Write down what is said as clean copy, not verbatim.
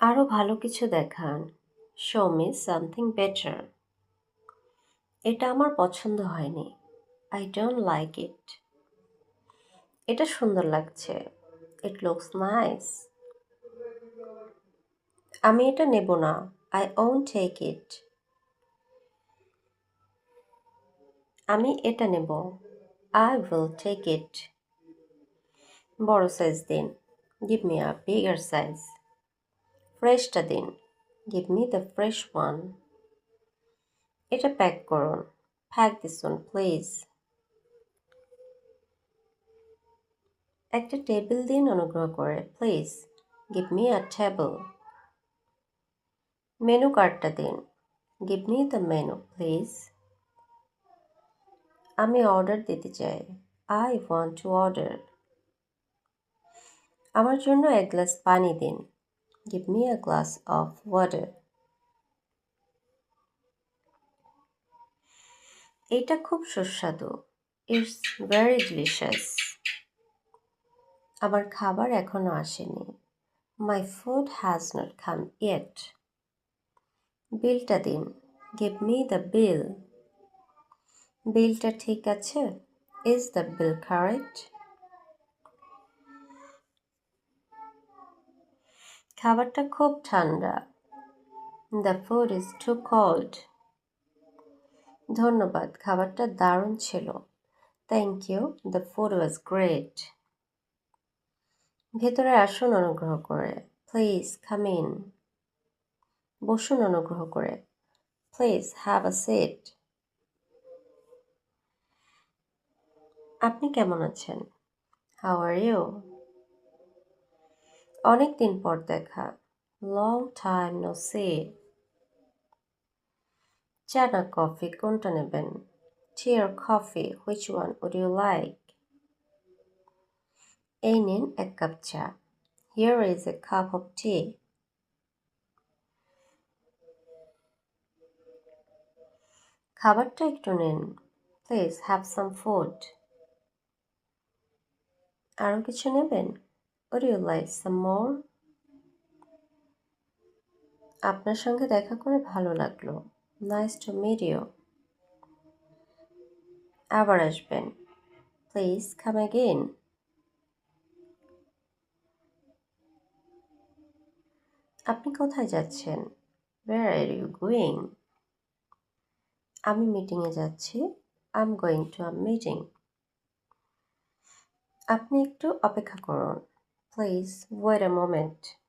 আরো ভালো কিছু দেখান। Show me something better. এটা আমার পছন্দ হয়নি। I don't like it. এটা সুন্দর লাগছে। It looks nice. আমি এটা নেব না। I won't take it. আমি এটা নেব। I will take it. বড় সাইজ দিন। Give me a bigger size. ফ্রেশটা দিন। Give me the fresh one. এটা প্যাক করুন। Pack this one please. একটা টেবিল দিন অনুগ্রহ করে please. Give me a table. Menu কার্ডটা দিন। Give me the menu please. আমি অর্ডার দিতে চাই। I want to order. আমার জন্য এক গ্লাস পানি দিন। Give me a glass of water. এটা খুব সুস্বাদু। It's very delicious. আমার খাবার এখনো আসেনি। My food has not come yet. বিলটা দিন। Give me the bill. বিলটা ঠিক আছে? Is the bill correct? খাবারটা খুব ঠান্ডা। The food is too cold. ধন্যবাদ, খাবারটা দারুণ ছিল। Thank you, the food was great. ভেতরে আসুন অনুগ্রহ করে। Please come in. বসুন অনুগ্রহ করে। Please have a seat. আপনি কেমন আছেন? How are you? অনেক দিন পর দেখা। Long time no see. চা না কফি কোনটা নেবেন? Tea or coffee, which one would you like? এই নিন এক কাপ চা। Here is a cup of tea. খাবারটা একটু নিন। Please have some food. আরও কিছু নেবেন? উড ইউ লাইক সাম মোর? আপনার সঙ্গে দেখা করে ভালো লাগলো। Nice to meet you. আবার আসবেন। Please come again. আপনি কোথায় যাচ্ছেন? Where are you going? আমি মিটিংয়ে যাচ্ছি। I am going to a meeting. আপনি একটু অপেক্ষা করুন। Please wait a moment.